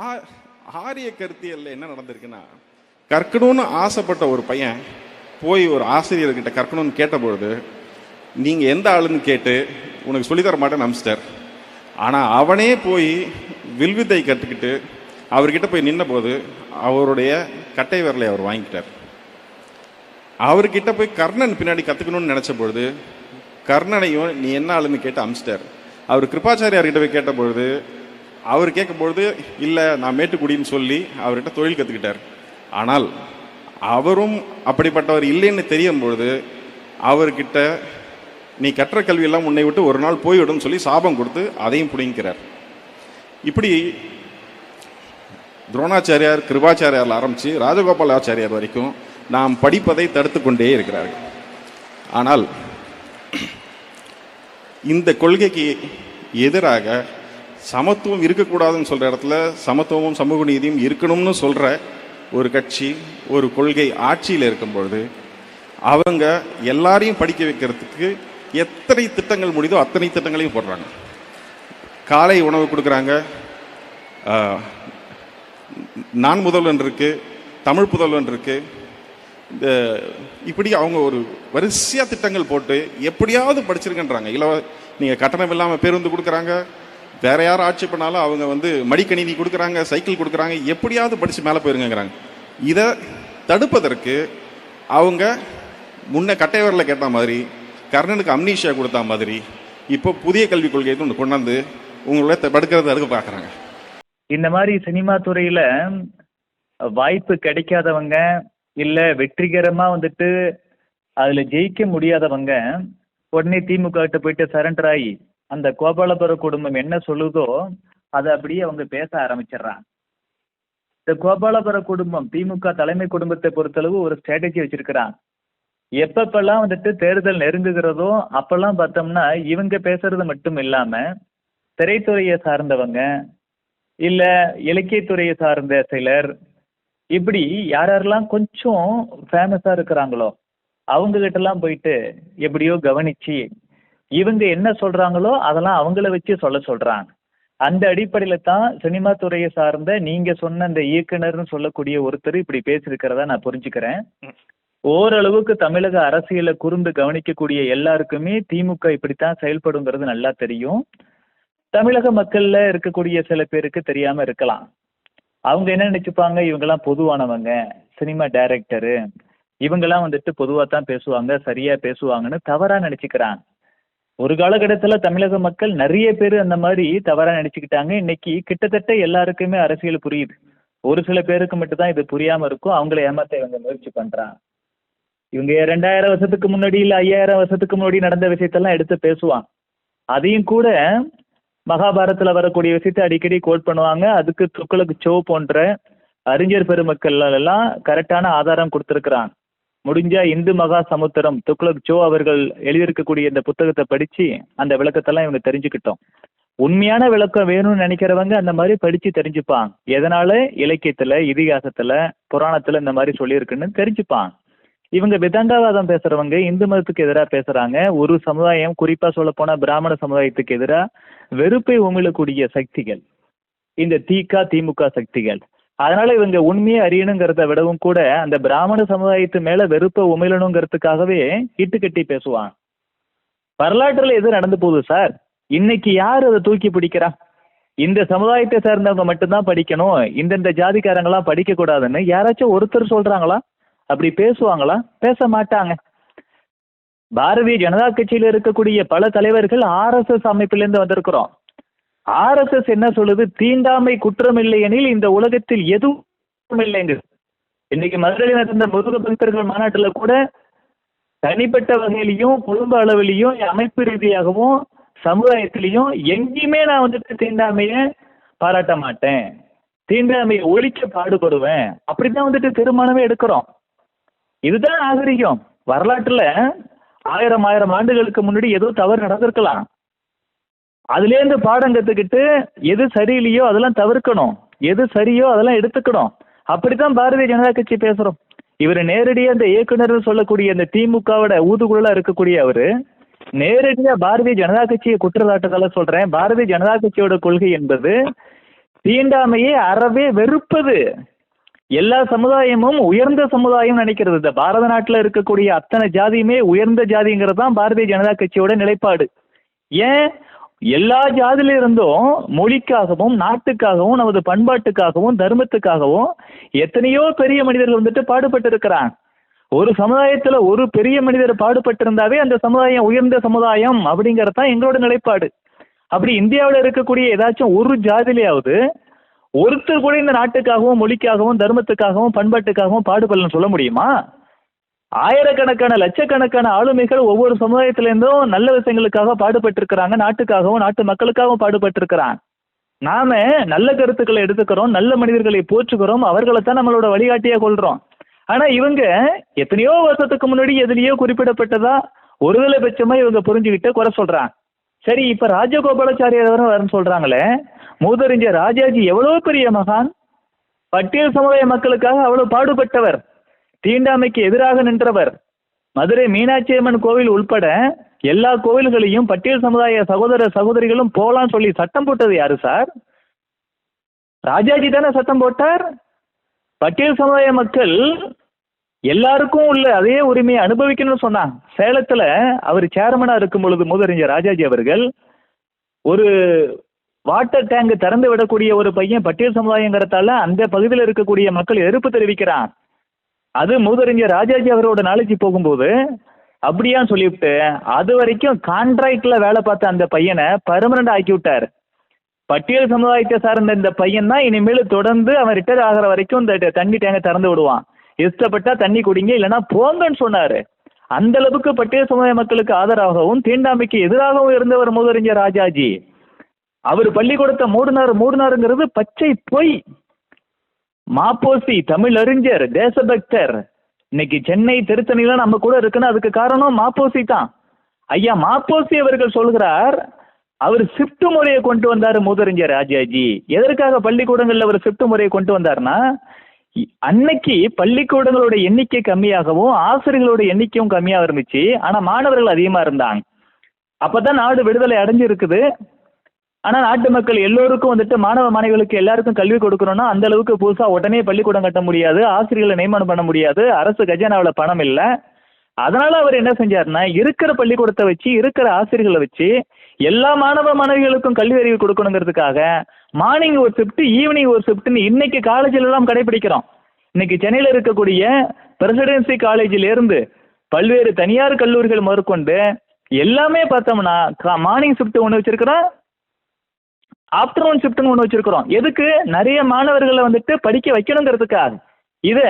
ஆ- ஆரிய கருத்தியல்ல என்ன நடந்திருக்குன்னா, கற்கணும்னு ஆசைப்பட்ட ஒரு பையன் போய் ஒரு ஆசிரியர்கிட்ட கற்கணும்னு கேட்டபொழுது, நீங்க எந்த ஆளுன்னு கேட்டு உனக்கு சொல்லித்தர மாட்டேன்னு அனுப்பிச்சிட்டார். ஆனா அவனே போய் வில்வித்தை கற்றுக்கிட்டு அவர்கிட்ட போய் நின்ன போது அவருடைய கட்டை விரலை அவர் வாங்கிக்கிட்டார். அவர்கிட்ட போய் கர்ணன் பின்னாடி கத்துக்கணும்னு நினைச்ச பொழுது கர்ணனையும் நீ என்ன ஆளுன்னு கேட்டு அனுப்பிச்சிட்டார். அவர் கிருபாச்சாரியார்கிட்ட போய் கேட்ட பொழுது அவர் கேட்கும்பொழுது இல்லை நான் மேட்டுக்குடின்னு சொல்லி அவர்கிட்ட தொழில் கற்றுக்கிட்டார். ஆனால் அவரும் அப்படிப்பட்டவர் இல்லைன்னு தெரியும் பொழுது அவர்கிட்ட நீ கற்ற கல்வியெல்லாம் உன்னை விட்டு ஒரு நாள் போய்விடும் சொல்லி சாபம் கொடுத்து அதையும் பிடிங்கிறார். இப்படி துரோணாச்சாரியார் கிருபாச்சாரியார் ஆரம்பித்து ராஜகோபாலாச்சாரியார் வரைக்கும் நாம் படிப்பதை தடுத்து கொண்டே இருக்கிறார்கள். ஆனால் இந்த கொள்கைக்கு எதிராக சமத்துவம் இருக்கக்கூடாதுன்னு சொல்கிற இடத்துல சமத்துவமும் சமூக நீதியும் இருக்கணும்னு சொல்கிற ஒரு கட்சி ஒரு கொள்கை ஆட்சியில் இருக்கும் பொழுது அவங்க எல்லாரையும் படிக்க வைக்கிறதுக்கு எத்தனை திட்டங்கள் முடியுதோ அத்தனை திட்டங்களையும் போடுறாங்க. காலை உணவு கொடுக்குறாங்க, நான் முதல்வன் இருக்கு, தமிழ் புதல்வன் இருக்கு, இந்த இப்படி அவங்க ஒரு வரிசையாக திட்டங்கள் போட்டு எப்படியாவது படிச்சிருக்கன்றாங்க. நீங்கள் கட்டணம் இல்லாமல் பேருந்து கொடுக்குறாங்க, வேற யாரும் ஆட்சி பண்ணாலும் அவங்க மடிக்கணினி கொடுக்குறாங்க, சைக்கிள் கொடுக்குறாங்க, எப்படியாவது படித்து மேலே போயிருங்கிறாங்க. இதை தடுப்பதற்கு அவங்க முன்ன கட்டைவரில் கேட்ட மாதிரி கர்ணனுக்கு அம்னீஷியா கொடுத்த மாதிரி இப்போ புதிய கல்விக் கொள்கையை ஒன்று கொண்டாந்து உங்களை தடுக்கிறத தடுக்க பார்க்குறாங்க. இந்த மாதிரி சினிமா துறையில வாய்ப்பு கிடைக்காதவங்க இல்ல வெற்றிகரமா அதுல ஜெயிக்க முடியாதவங்க உடனே திமுக கிட்ட போயிட்டு சரண்டர் ஆகி அந்த கோபாலபுர குடும்பம் என்ன சொல்லுதோ அதை அப்படியே அவங்க பேச ஆரம்பிச்சிடுறாங்க. இந்த கோபாலபுர குடும்பம் திமுக தலைமை குடும்பத்தை பொறுத்தளவு ஒரு ஸ்ட்ராட்டஜி வச்சிருக்கிறாங்க. எப்பப்பெல்லாம் தேர்தல் நெருங்குகிறதோ அப்பெல்லாம் பார்த்தோம்னா இவங்க பேசுறது மட்டும் இல்லாம திரைத்துறையை சார்ந்தவங்க இல்ல இலக்கியத்துறையை சார்ந்த சிலர் இப்படி யாரெல்லாம் கொஞ்சம் ஃபேமஸா இருக்கிறாங்களோ அவங்க கிட்ட எல்லாம் போயிட்டு எப்படியோ கவனிச்சு இவங்க என்ன சொல்றாங்களோ அதெல்லாம் அவங்கள வச்சு சொல்றாங்க. அந்த அடிப்படையில தான் சினிமா துறையை சார்ந்த நீங்க சொன்ன அந்த இயக்குனர்னு சொல்லக்கூடிய ஒருத்தர் இப்படி பேசியிருக்கிறதா நான் புரிஞ்சுக்கிறேன். ஓரளவுக்கு தமிழக அரசியலை கூர்ந்து கவனிக்கக்கூடிய எல்லாருக்குமே திமுக இப்படித்தான் செயல்படுங்கிறது நல்லா தெரியும். தமிழக மக்கள்ல இருக்கக்கூடிய சில பேருக்கு தெரியாம இருக்கலாம். அவங்க என்ன நினைச்சுப்பாங்க, இவங்கெல்லாம் பொதுவானவங்க, சினிமா டைரக்டரு, இவங்கெல்லாம் பொதுவா தான் பேசுவாங்க, சரியா பேசுவாங்கன்னு தவறா நினைச்சுக்கிறாங்க. ஒரு காலகட்டத்துல தமிழக மக்கள் நிறைய பேர் அந்த மாதிரி தவறா நினைச்சுக்கிட்டாங்க. இன்னைக்கு கிட்டத்தட்ட எல்லாருக்குமே அரசியல் புரியுது. ஒரு சில பேருக்கு மட்டும்தான் இது புரியாம இருக்கும். அவங்கள ஏமாத்த இவங்க முயற்சி பண்றாங்க. இவங்க 2000 வருஷத்துக்கு முன்னாடி இல்ல 5000 வருஷத்துக்கு முன்னாடி நடந்த விஷயத்தெல்லாம் எடுத்து பேசுவாங்க. அதையும் கூட மகாபாரதத்துல வரக்கூடிய விஷயத்தை அடிக்கடி கோட் பண்ணுவாங்க. அதுக்கு துக்ளக் சோ போன்ற அறிஞர் பெருமக்கள் எல்லாம் கரெக்டான ஆதாரம் கொடுத்திருக்கிறாங்க. முடிஞ்சா இந்து மகா சமுத்திரம் துக்ளக் சோ அவர்கள் எழுதியிருக்கக்கூடிய இந்த புத்தகத்தை படிச்சு அந்த விளக்கத்தெல்லாம் இவங்க தெரிஞ்சுக்கிட்டோம். உண்மையான விளக்கம் வேணும்னு நினைக்கிறவங்க அந்த மாதிரி படிச்சு தெரிஞ்சுப்பாங்க. எதனால இலக்கியத்துல இதிகாசத்துல புராணத்துல இந்த மாதிரி சொல்லியிருக்குன்னு தெரிஞ்சுப்பாங்க. இவங்க விதண்டாவாதம் பேசுறவங்க இந்து மதத்துக்கு எதிராக பேசுறாங்க. ஒரு சமுதாயம், குறிப்பா சொல்ல போனா பிராமண சமுதாயத்துக்கு எதிராக வெறுப்பை உமிழக்கூடிய சக்திகள் இந்த திமுக சக்திகள். அதனால இவங்க உண்மையை அறியணுங்கிறத விடவும் கூட அந்த பிராமண சமுதாயத்து மேல வெறுப்பை உமிழணுங்கிறதுக்காகவே இட்டு கட்டி பேசுவாங்க. வரலாற்றுல எது நடந்து போகுது சார்? இன்னைக்கு யார் அதை தூக்கி பிடிக்கிறா? இந்த சமுதாயத்தை சேர்ந்தவங்க மட்டும்தான் படிக்கணும், இந்தந்த ஜாதிக்காரங்களாம் படிக்க கூடாதுன்னு யாராச்சும் ஒருத்தர் சொல்றாங்களா? அப்படி பேசுவாங்களா? பேச மாட்டாங்க. பாரதிய ஜனதா கட்சியில இருக்கக்கூடிய பல தலைவர்கள் RSS அமைப்பிலிருந்து வந்திருக்கிறோம். RSS என்ன சொல்லுது? தீண்டாமை குற்றம் இல்லை எனில் இந்த உலகத்தில் எதுவும் இல்லைங்க. இன்னைக்கு மதுரையில் நடந்த முருக பக்தர்கள் மாநாட்டுல கூட தனிப்பட்ட வகையிலையும் குடும்ப அளவிலையும் அமைப்பு ரீதியாகவும் சமுதாயத்திலையும் எங்கேயுமே நான் தீண்டாமைய பாராட்ட மாட்டேன், தீண்டாமையை ஒழிக்க பாடுபடுவேன், அப்படித்தான் தீர்மானமே எடுக்கிறோம். இதுதான் நாகரிகம். வரலாற்றுல 1000 ஆண்டுகளுக்கு முன்னாடி ஏதோ தவறு நடந்திருக்கலாம். அதுல இருந்து பாடம் கத்துக்கிட்டு எது சரியில்லையோ அதெல்லாம் தவிர்க்கணும், எது சரியோ அதெல்லாம் எடுத்துக்கணும். அப்படித்தான் பாரதிய ஜனதா கட்சி பேசுறோம். இவர் நேரடியா இந்த இயக்குனர் சொல்லக்கூடிய இந்த திமுகவோட ஊதுகுழலா இருக்கக்கூடிய அவரு நேரடியா பாரதிய ஜனதா கட்சியை குற்றச்சாட்டுகளை சொல்றேன். பாரதிய ஜனதா கட்சியோட கொள்கை என்பது தீண்டாமையை அறவே வெறுப்பது. எல்லா சமுதாயமும் உயர்ந்த சமுதாயம் நினைக்கிறது. இந்த பாரத நாட்டில் இருக்கக்கூடிய அத்தனை ஜாதியுமே உயர்ந்த ஜாதிங்கிறது தான் பாரதிய ஜனதா கட்சியோட நிலைப்பாடு. ஏன் எல்லா ஜாதியில இருந்தும் மொழிக்காகவும் நாட்டுக்காகவும் நமது பண்பாட்டுக்காகவும் தர்மத்துக்காகவும் எத்தனையோ பெரிய மனிதர்கள் வந்துட்டு பாடுபட்டு இருக்கிறாங்க. ஒரு சமுதாயத்துல ஒரு பெரிய மனிதர் பாடுபட்டு இருந்தாவே அந்த சமுதாயம் உயர்ந்த சமுதாயம் அப்படிங்கிறது தான் எங்களோட நிலைப்பாடு. அப்படி இந்தியாவில் இருக்கக்கூடிய ஏதாச்சும் ஒரு ஜாதியிலேயாவது ஒருத்தர் கூட இந்த நாட்டுக்காகவும் மொழிக்காகவும் தர்மத்துக்காகவும் பண்பாட்டுக்காகவும் பாடுபடலன்னு சொல்ல முடியுமா? ஆயிரக்கணக்கான லட்சக்கணக்கான ஆளுமைகள் ஒவ்வொரு சமுதாயத்திலேருந்தும் நல்ல விஷயங்களுக்காக பாடுபட்டு இருக்கிறாங்க, நாட்டுக்காகவும் நாட்டு மக்களுக்காகவும் பாடுபட்டு இருக்கிறாங்க. நாம நல்ல கருத்துக்களை எடுத்துக்கிறோம், நல்ல மனிதர்களை போற்றுகிறோம், அவர்களை தான் நம்மளோட வழிகாட்டியா கொள்றோம். ஆனா இவங்க எத்தனையோ வருஷத்துக்கு முன்னாடி எதுலயோ குறிப்பிடப்பட்டதா ஒருதலை பட்சமா இவங்க புரிஞ்சுக்கிட்டு குறை சொல்றாங்க. சரி, இப்ப ராஜகோபாலாச்சாரியர் வரன்னு சொல்றாங்களே, மூதறிஞர் ராஜாஜி எவ்வளவு பெரிய மகான், பட்டியல் சமுதாய மக்களுக்காக அவ்வளவு பாடுபட்டவர், தீண்டாமைக்கு எதிராக நின்றவர். மதுரை மீனாட்சி அம்மன் கோவில் உள்பட எல்லா கோவில்களையும் பட்டியல் சமுதாய சகோதர சகோதரிகளும் போலாம் சொல்லி சட்டம் போட்டது யாரு சார்? ராஜாஜி தானே சட்டம் போட்டார். பட்டியல் சமுதாய மக்கள் எல்லாருக்கும் உள்ள அதே உரிமையை அனுபவிக்கணும்னு சொன்னாங்க. சேலத்துல அவர் சேர்மனா இருக்கும் பொழுது மூதறிஞர் ராஜாஜி அவர்கள் ஒரு வாட்டர் டேங்க் திறந்து விடக்கூடிய ஒரு பையன் பட்டியல் சமுதாயங்கிறதால அந்த பகுதியில் இருக்கக்கூடிய மக்கள் எதிர்ப்பு தெரிவிக்கிறான். அது மூதறிஞர் ராஜாஜி அவரோட நாலேஜ் போகும்போது அப்படியான்னு சொல்லிவிட்டு அது வரைக்கும் கான்ட்ராக்ட்ல வேலை பார்த்த அந்த பையனை பர்மனண்ட் ஆக்கி விட்டார். பட்டியல் சமுதாயத்தை சார்ந்த இந்த பையன் தான் இனிமேல் தொடர்ந்து அவன் ரிட்டையர் ஆகிற வரைக்கும் இந்த தண்ணி டேங்க திறந்து விடுவான், இஷ்டப்பட்டா தண்ணி குடிங்க இல்லைன்னா போங்கன்னு சொன்னாரு. அந்த அளவுக்கு பட்டியல் சமுதாய மக்களுக்கு ஆதரவாகவும் தீண்டாமைக்கு எதிராகவும் இருந்தவர் மூதறிஞர் ராஜாஜி. அவர் பள்ளிக்கூடத்தை மூடினாருங்கிறது பச்சை பொய். மாப்போசி, தமிழ் அறிஞர், தேசபக்தர், இன்னைக்கு சென்னை திருத்தணில நம்ம கூட இருக்குன்னா அதுக்கு காரணம் மாப்போசி தான். ஐயா மாப்போசி அவர்கள் சொல்கிறார், அவர் ஷிப்ட் முறையை கொண்டு வந்தார் மூதறிஞர் ராஜாஜி. எதற்காக பள்ளிக்கூடங்கள்ல அவர் ஷிப்ட் முறையை கொண்டு வந்தார்னா, அன்னைக்கு பள்ளிக்கூடங்களோட எண்ணிக்கை கம்மியாகவும் ஆசிரியர்களோட எண்ணிக்கையும் கம்மியாக இருந்துச்சு, ஆனா மாணவர்கள் அதிகமா இருந்தாங்க. அப்பதான் நாடு விடுதலை அடைஞ்சிருக்குது. ஆனா நாட்டு மக்கள் எல்லோருக்கும் வந்துட்டு மாணவ மாணவிகளுக்கு எல்லாருக்கும் கல்வி கொடுக்கணும்னா அந்த அளவுக்கு புதுசா உடனே பள்ளிக்கூடம் கட்ட முடியாது, ஆசிரியர்களை நியமனம் பண்ண முடியாது, அரசு கஜானாவில் பணம் இல்லை. அதனால அவர் என்ன செஞ்சாருன்னா, இருக்கிற பள்ளிக்கூடத்தை வச்சு இருக்கிற ஆசிரியர்களை வச்சு எல்லா மாணவ மாணவிகளுக்கும் கல்வி அறிவு கொடுக்கணுங்கிறதுக்காக மார்னிங் ஒரு ஷிஃப்ட் ஈவினிங் ஒரு ஷிஃப்ட்னு இன்னைக்கு காலேஜில் எல்லாம் கடைபிடிக்கிறோம். இன்னைக்கு சென்னையில் இருக்கக்கூடிய பிரசிடென்சி காலேஜில் இருந்து பல்வேறு தனியார் கல்லூரிகள் முதற்கொண்டு எல்லாமே பார்த்தோம்னா மார்னிங் ஷிஃப்ட் ஒன்று வச்சிருக்கிறோம், ஆஃப்டர்நூன் ஷிஃப்ட்னு ஒன்று வச்சிருக்கிறோம். எதுக்கு? நிறைய மாணவர்களை வந்துட்டு படிக்க வைக்கணுங்கிறதுக்காக. இதை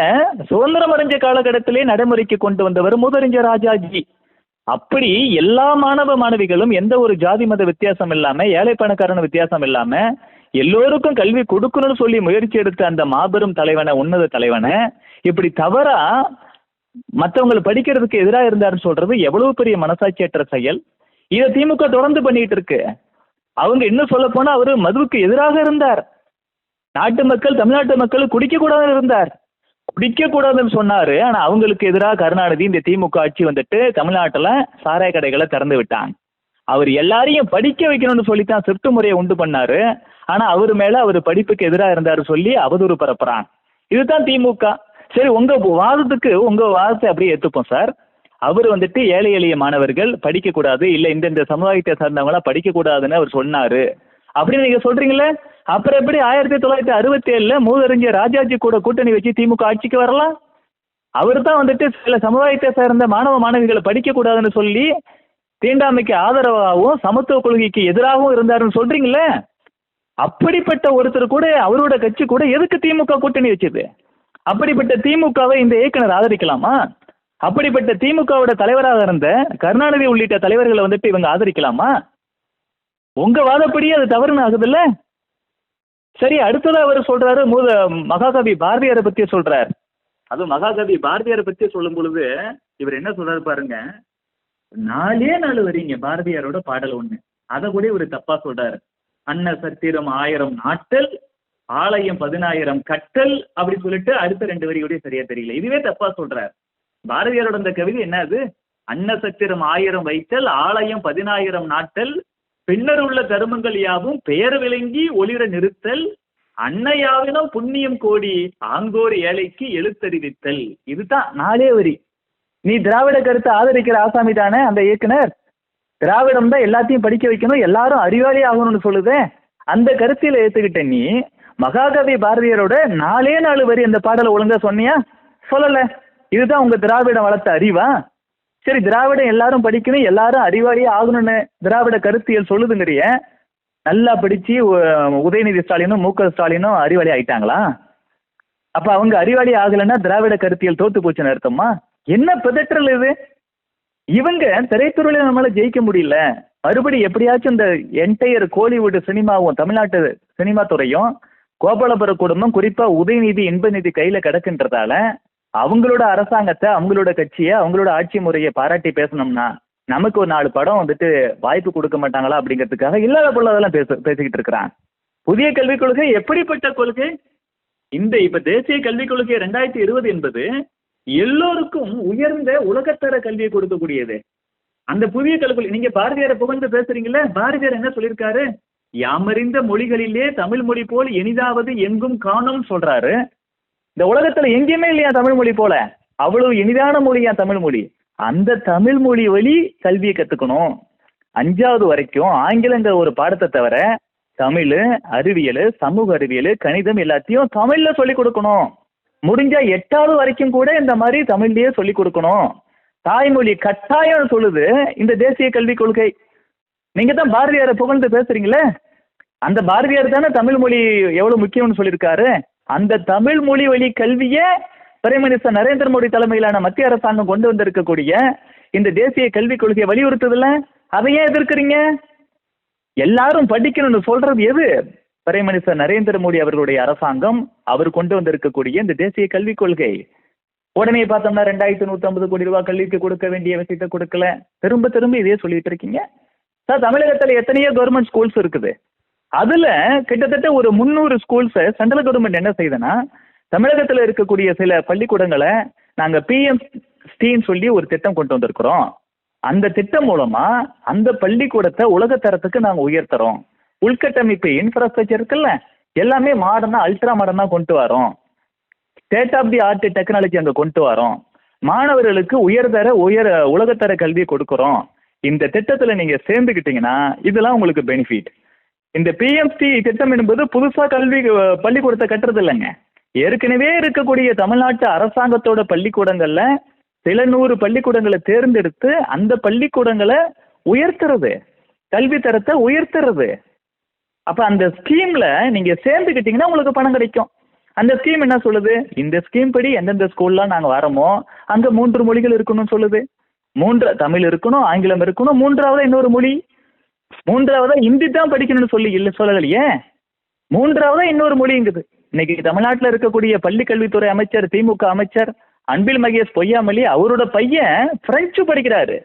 சுதந்திரம் அடைஞ்ச காலகட்டத்திலே நடைமுறைக்கு கொண்டு வந்தவர் மூதறிஞர் ராஜாஜி. அப்படி எல்லா மாணவ மாணவிகளும் எந்த ஒரு ஜாதி மத வித்தியாசம் இல்லாம, ஏழை பணக்காரன வித்தியாசம் இல்லாம எல்லோருக்கும் கல்வி கொடுக்கணும்னு சொல்லி முயற்சி எடுத்த அந்த மாபெரும் தலைவனை, உன்னத தலைவனை இப்படி தவறா மற்றவங்களை படிக்கிறதுக்கு எதிராக இருந்தாருன்னு சொல்றது எவ்வளவு பெரிய மனசாட்சியற்ற செயல். இதை திமுக தொடர்ந்து பண்ணிட்டு இருக்கு. அவங்க இன்னும் சொல்ல போனா அவரு மதுவுக்கு எதிராக இருந்தார். நாட்டு மக்கள், தமிழ்நாட்டு மக்கள் குடிக்க கூடாதுன்னு இருந்தார். குடிக்க கூடாதுன்னு சொன்னாரு. ஆனா அவங்களுக்கு எதிராக கருணாநிதி இந்த திமுக ஆட்சி வந்துட்டு தமிழ்நாட்டுல சாராய கடைகளை திறந்து விட்டாங்க. அவர் எல்லாரையும் படிக்க வைக்கணும்னு சொல்லித்தான் ஷிஃப்ட் முறையை உண்டு பண்ணாரு. ஆனா அவர் மேல அவர் படிப்புக்கு எதிராக இருந்தாரு சொல்லி அவதூறு பரப்புறாங்க. இதுதான் திமுக. சரி, உங்க வாதத்தை அப்படியே ஏத்துப்போம் சார். அவர் வந்துட்டு ஏழை எளிய மாணவர்கள் படிக்க கூடாது, இல்ல இந்த சமுதாயத்தை சார்ந்தவங்களா படிக்க கூடாதுன்னு அவர் சொன்னாரு அப்படின்னு நீங்க சொல்றீங்களே, அப்புறம் எப்படி 1967 மூதறிஞர் ராஜாஜி கூட கூட்டணி வச்சு திமுக ஆட்சிக்கு வரலாம்? அவர் தான் வந்துட்டு சில சமுதாயத்தை சார்ந்த மாணவ மாணவிகளை படிக்க கூடாதுன்னு சொல்லி தீண்டாமைக்கு ஆதரவாகவும் சமத்துவ கொள்கைக்கு எதிராகவும் இருந்தாருன்னு சொல்றீங்களே. அப்படிப்பட்ட ஒருத்தர் கூட, அவரோட கட்சி கூட எதுக்கு திமுக கூட்டணி வச்சது? அப்படிப்பட்ட திமுகவை இந்த இயக்குனர் ஆதரிக்கலாமா? அப்படிப்பட்ட திமுகவோட தலைவராக இருந்த கருணாநிதி உள்ளிட்ட தலைவர்களை வந்துட்டு இவங்க ஆதரிக்கலாமா? உங்க வாதப்படியே அது தவறுன்னு ஆகுதுல்ல. சரி, அடுத்ததா அவர் சொல்றாரு மகாகவி பாரதியாரை பத்தி சொல்றார். அதுவும் மகாகவி பாரதியாரை பத்தி சொல்லும் பொழுது இவர் என்ன சொல்றாரு பாருங்க, 4 வரீங்க பாரதியாரோட பாடல் ஒண்ணு, அதை கூட இவர் தப்பா சொல்றாரு. அன்ன சத்திரம் 1000 நாட்டல், ஆலயம் 10,000 கட்டல் அப்படி சொல்லிட்டு அடுத்த 2 வரியோடய சரியா தெரியல. இதுவே தப்பா சொல்றாரு. பாரதியாரோட அந்த கவிதை என்ன அது? அன்ன சத்திரம் 1000 வைத்தல், ஆலயம் 10,000 நாட்டல், பின்னர் உள்ள தர்மங்கள் யாவும் பெயர் விளங்கி ஒளிர நிறுத்தல், அன்னையாவினும் புண்ணியம் கோடி ஆங்கோர் ஏழைக்கு எழுத்தறிவித்தல். இதுதான் 4 வரி. நீ திராவிட கருத்தை ஆதரிக்கிற ஆசாமி தானே அந்த இயக்குனர்? திராவிடம் தான் எல்லாத்தையும் படிக்க வைக்கணும், எல்லாரும் அறிவாளி ஆகணும்னு சொல்லுதே. அந்த கருத்தில ஏத்துக்கிட்ட நீ மகாகவி பாரதியாரோட 4 வரி அந்த பாடலை ஒழுங்கா சொன்னியா? சொல்லல. இதுதான் உங்க திராவிடம் வளர்த்த அறிவா? சரி, திராவிடம் எல்லாரும் படிக்கணும், எல்லாரும் அறிவாளியே ஆகணும்னு திராவிட கருத்தியல் சொல்லுதுங்கிறிய. நல்லா படிச்சு உதயநிதி ஸ்டாலினும் மு.க. ஸ்டாலினும் அறிவாளி ஆயிட்டாங்களா? அப்ப அவங்க அறிவாளி ஆகலைன்னா திராவிட கருத்தியல் தோத்து போச்சுன்னு அர்த்தமா? என்ன பிதற்றல் இது? இவங்க திரைத்துறையில நம்மளால ஜெயிக்க முடியல, மறுபடி எப்படியாச்சும் இந்த என்டையர் கோலிவுட் சினிமாவும் தமிழ்நாட்டு சினிமா துறையும் கோபாலபுர குடும்பம் குறிப்பா உதயநிதி இன்பநிதி கையில கிடக்குன்றதால அவங்களோட அரசாங்கத்தை, அவங்களோட கட்சியை, அவங்களோட ஆட்சி முறையை பாராட்டி பேசணும்னா நமக்கு ஒரு 4 படம் வந்துட்டு வாய்ப்பு கொடுக்க மாட்டாங்களா அப்படிங்கிறதுக்காக இல்லாத பொருளாதெல்லாம் பேசிக்கிட்டு இருக்கிறான். புதிய கல்விக் கொள்கை எப்படிப்பட்ட கொள்கை? இந்த இப்ப தேசிய கல்விக் கொள்கை 2020 என்பது எல்லோருக்கும் உயர்ந்த உலகத்தர கல்வியை கொடுக்கக்கூடியது. அந்த புதிய கல்வி, நீங்க பாரதியாரை புகழ்ந்து பேசுறீங்களே, பாரதியார் என்ன சொல்லியிருக்காரு? யாமறிந்த மொழிகளிலே தமிழ் மொழி போல் இனிதாவது எங்கும் காணும் சொல்றாரு. இந்த உலகத்துல எங்கேயுமே இல்லையா தமிழ் மொழி போல? அவ்வளவு இனிதான மொழியா தமிழ் மொழி. அந்த தமிழ் மொழி வழி கல்வியை கத்துக்கணும். 5வது வரைக்கும் ஆங்கிலங்கிற ஒரு பாடத்தை தவிர தமிழ், அறிவியல், சமூக அறிவியல், கணிதம் எல்லாத்தையும் தமிழ்ல சொல்லி கொடுக்கணும். முடிஞ்சா 8வது வரைக்கும் கூட இந்த மாதிரி தமிழ்லயே சொல்லி கொடுக்கணும். தாய்மொழி கட்டாயம் சொல்லுது இந்த தேசிய கல்விக் கொள்கை. நீங்க தான் பாரதியாரை புகழ்ந்து பேசுறீங்களே, அந்த பாரதியார் தானே தமிழ் மொழி எவ்வளவு முக்கியம்னு சொல்லியிருக்காரு. அந்த தமிழ் மொழி வழி கல்வியை பிரைம் மினிஸ்டர் நரேந்திர மோடி தலைமையிலான மத்திய அரசாங்கம் கொண்டு வந்திருக்கக்கூடிய இந்த தேசிய கல்விக் கொள்கையை வலியுறுத்துதுல, அதை ஏன் எதிர்க்கிறீங்க? எல்லாரும் படிக்கணும்னு சொல்றது எது? பிரைம் மினிஸ்டர் நரேந்திர மோடி அவர்களுடைய அரசாங்கம், அவர் கொண்டு வந்திருக்கக்கூடிய இந்த தேசிய கல்விக் கொள்கை. உடனே பார்த்தோம்னா 2150 கோடி ரூபாய் கல்விக்கு கொடுக்க வேண்டிய விஷயத்தை கொடுக்கல. திரும்ப திரும்ப இதே சொல்லிட்டு இருக்கீங்க சார். தமிழகத்துல எத்தனையோ கவர்மெண்ட் ஸ்கூல்ஸ் இருக்குது. அதுல கிட்டத்தட்ட ஒரு 300 ஸ்கூல்ஸ் சென்ட்ரல் கவர்மெண்ட் என்ன செய்யுதுன்னா, தமிழகத்துல இருக்கக்கூடிய சில பள்ளிக்கூடங்களை நாங்க PMSTன்னு சொல்லி ஒரு திட்டம் கொண்டு வந்திருக்கிறோம். அந்த திட்டம் மூலமா அந்த பள்ளிக்கூடத்தை உலகத்தரத்துக்கு நாங்க உயர்த்துறோம். உள்கட்டமைப்பு இன்ஃப்ராஸ்ட்ரக்சர் இருக்குல்ல, எல்லாமே மாடர்னா, அல்ட்ரா மாடர்னா கொண்டு வரோம். State of the art technology அங்க கொண்டு வரோம். மாணவர்களுக்கு உலகத்தர கல்வியை கொடுக்குறோம். இந்த திட்டத்துல நீங்க சேர்ந்துக்கிட்டீங்கன்னா இதெல்லாம் உங்களுக்கு பெனிஃபிட். இந்த PMST திட்டம் என்பது புதுசா பள்ளிக்கூடத்தை கட்டுறது இல்லைங்க. ஏற்கனவே இருக்கக்கூடிய தமிழ்நாட்டு அரசாங்கத்தோட பள்ளிக்கூடங்கள்ல சில 100 பள்ளிக்கூடங்களை தேர்ந்தெடுத்து அந்த பள்ளிக்கூடங்களை உயர்த்துறது, கல்வி தரத்தை உயர்த்துறது. அப்ப அந்த ஸ்கீம்ல நீங்க சேர்ந்துக்கிட்டீங்கன்னா உங்களுக்கு பணம் கிடைக்கும். அந்த ஸ்கீம் என்ன சொல்லுது? இந்த ஸ்கீம் படி எந்தெந்த ஸ்கூல்லாம் நாங்க வரமோ அங்க 3 மொழிகள் இருக்கணும்னு சொல்லுது. தமிழ் இருக்கணும், ஆங்கிலம் இருக்கணும், 3வது இன்னொரு மொழி, 3வது ஹிந்தி தான் படிக்கணும்னு சொல்லலையே, 3வது இன்னொரு மொழிங்குது. இன்னைக்கு தமிழ்நாட்டில் இருக்கக்கூடிய பள்ளி கல்வித்துறை அமைச்சர், திமுக அமைச்சர் அன்பில் மகேஷ் பொய்யாமொழி, அவரோட பையன் பிரெஞ்சு படிக்கிறாரு.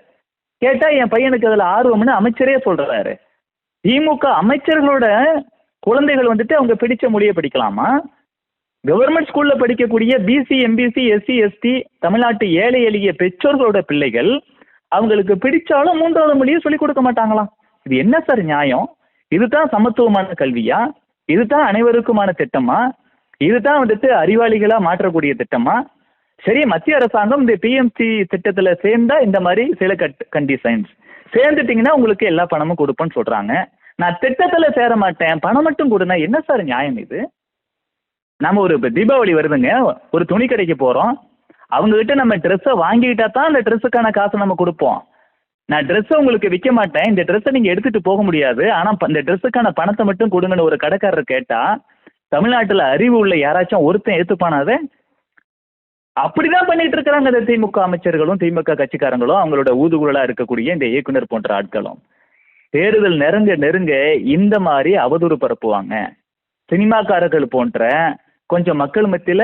கேட்டா என் பையனுக்கு அதுல ஆர்வம்னு அமைச்சரே சொல்றாரு. திமுக அமைச்சர்களோட குழந்தைகள் வந்துட்டு அவங்க பிடிச்ச மொழியை படிக்கலாமா? கவர்மெண்ட் ஸ்கூல்ல படிக்கக்கூடிய BC, MBC, SC, ST தமிழ்நாட்டு ஏழை எளிய பெற்றோர்களோட பிள்ளைகள் அவங்களுக்கு பிடிச்சாலும் 3வது மொழியை சொல்லிக் கொடுக்க மாட்டாங்களாம். இது என்ன சார் நியாயம்? இதுதான் சமத்துவமான கல்வியா? இதுதான் அனைவருக்குமான திட்டமா? இதுதான் வந்துட்டு அறிவாளிகளா மாற்றக்கூடிய திட்டமா? சரி, மத்திய அரசாங்கம் இந்த PMST திட்டத்துல சேர்ந்தா இந்த மாதிரி சில கண்டிஷன்ஸ் சேர்ந்துட்டீங்கன்னா உங்களுக்கு எல்லா பணமும் கொடுப்பேன்னு சொல்றாங்க. நான் திட்டத்துல சேர மாட்டேன், பணம் மட்டும் கொடுனா என்ன சார் நியாயம் இது? நம்ம ஒரு தீபாவளி வருதுங்க, ஒரு துணி கடைக்கு போறோம், அவங்க கிட்ட நம்ம ட்ரெஸ்ஸை வாங்கிக்கிட்டா தான் அந்த ட்ரெஸ்ஸுக்கான காசை நம்ம கொடுப்போம். நான் ட்ரெஸ்ஸை உங்களுக்கு விற்க மாட்டேன், இந்த ட்ரெஸ்ஸை நீங்க எடுத்துட்டு போக முடியாது, ஆனா இந்த ட்ரெஸ்ஸுக்கான பணத்தை மட்டும் கொடுங்கன்னு ஒரு கடைக்காரர் கேட்டா தமிழ்நாட்டுல அறிவு உள்ள யாராச்சும் ஒருத்தன் ஏத்துப்பானாதே? அப்படிதான் பண்ணிட்டு இருக்கிறாங்க இந்த திமுக அமைச்சர்களும் திமுக கட்சிக்காரங்களும் அவங்களோட ஊதுகுழலா இருக்கக்கூடிய இந்த இயக்குனர் போன்ற ஆட்களும். தேர்தல் நெருங்க இந்த மாதிரி அவதூறு பரப்புவாங்க. சினிமாக்காரர்கள் போன்ற கொஞ்சம் மக்கள் மத்தியில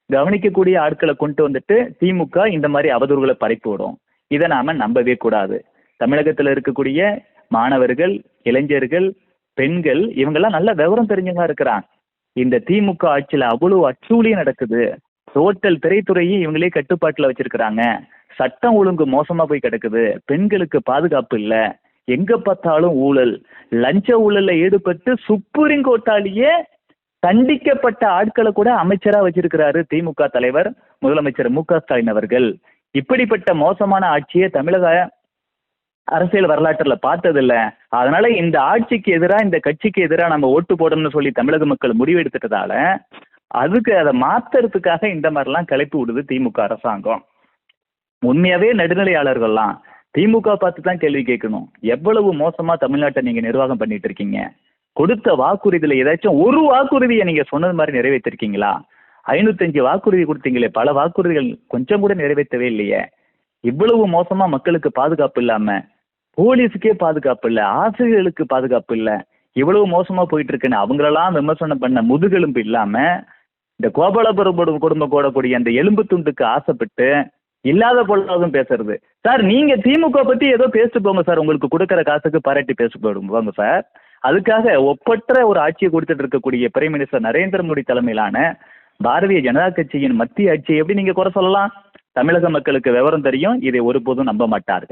கவனிக்கக்கூடிய ஆட்களை கொண்டு வந்துட்டு திமுக இந்த மாதிரி அவதூறுகளை பரப்பி விடும். இதை நாம நம்பவே கூடாது. தமிழகத்துல இருக்கக்கூடிய மாணவர்கள், இளைஞர்கள், பெண்கள் இவங்கெல்லாம் நல்ல விவரம் தெரிஞ்சவங்க இருக்கிறாங்க. இந்த திமுக ஆட்சியில அவ்வளவு அச்சூழியம் நடக்குது. டோட்டல் திரைத்துறையை இவங்களே கட்டுப்பாட்டுல வச்சிருக்கிறாங்க. சட்டம் ஒழுங்கு மோசமா போய் கிடக்குது. பெண்களுக்கு பாதுகாப்பு இல்ல. எங்க பார்த்தாலும் ஊழல், லஞ்ச ஊழல்ல ஈடுபட்டு சுப்ரீம் கோர்ட்டாலேயே தண்டிக்கப்பட்ட ஆட்களை கூட அமைச்சரா வச்சிருக்கிறாரு திமுக தலைவர் முதலமைச்சர் மு.க.ஸ்டாலின் அவர்கள். இப்படிப்பட்ட மோசமான ஆட்சியை தமிழக அரசியல் வரலாற்றுல பார்த்ததில்ல. அதனால இந்த ஆட்சிக்கு எதிராக, இந்த கட்சிக்கு எதிராக நம்ம ஓட்டு போடணும்னு சொல்லி தமிழக மக்கள் முடிவெடுத்துட்டதால அதுக்கு அதை மாத்துறதுக்காக இந்த மாதிரிலாம் கிளப்பி விடுது திமுக அரசாங்கம். உண்மையாவே நடுநிலையாளர்கள்லாம் திமுக பார்த்து தான் கேள்வி கேட்கணும். எவ்வளவு மோசமா தமிழ்நாட்டை நீங்க நிர்வாகம் பண்ணிட்டு இருக்கீங்க? கொடுத்த வாக்குறுதியில ஏதாச்சும் ஒரு வாக்குறுதியை நீங்க சொன்னது மாதிரி நிறைவேற்றிருக்கீங்களா? 505 வாக்குறுதி கொடுத்தீங்களே, பல வாக்குறுதிகள் கொஞ்சம் கூட நிறைவேற்றவே இல்லையே. இவ்வளவு மோசமா மக்களுக்கு பாதுகாப்பு இல்லாம, போலீஸுக்கே பாதுகாப்பு இல்ல, ஆசிரியர்களுக்கு பாதுகாப்பு இல்ல, இவ்வளவு மோசமா போயிட்டு இருக்குன்னு அவங்களெல்லாம் விமர்சனம் பண்ண முதுகெலும்பு இல்லாம இந்த கோபாலபுரம் குடும்பம் கூடக்கூடிய அந்த எலும்பு துண்டுக்கு ஆசைப்பட்டு இல்லாத பொருளாவும் பேசுறது. சார் நீங்க திமுக பத்தி ஏதோ பேசிட்டு போங்க சார், உங்களுக்கு கொடுக்கற காசுக்கு பாராட்டி பேச போங்க சார். அதுக்காக ஒப்பற்ற ஒரு ஆட்சியை கொடுத்துட்டு இருக்கக்கூடிய பிரைம் மினிஸ்டர் நரேந்திர மோடி தலைமையிலான பாரதிய ஜனதா கட்சியின் மத்திய ஆட்சியை எப்படி நீங்க குறை சொல்லலாம்? தமிழக மக்களுக்கு விவரம் தெரியும், இதை ஒருபோதும் நம்ப மாட்டார்கள்.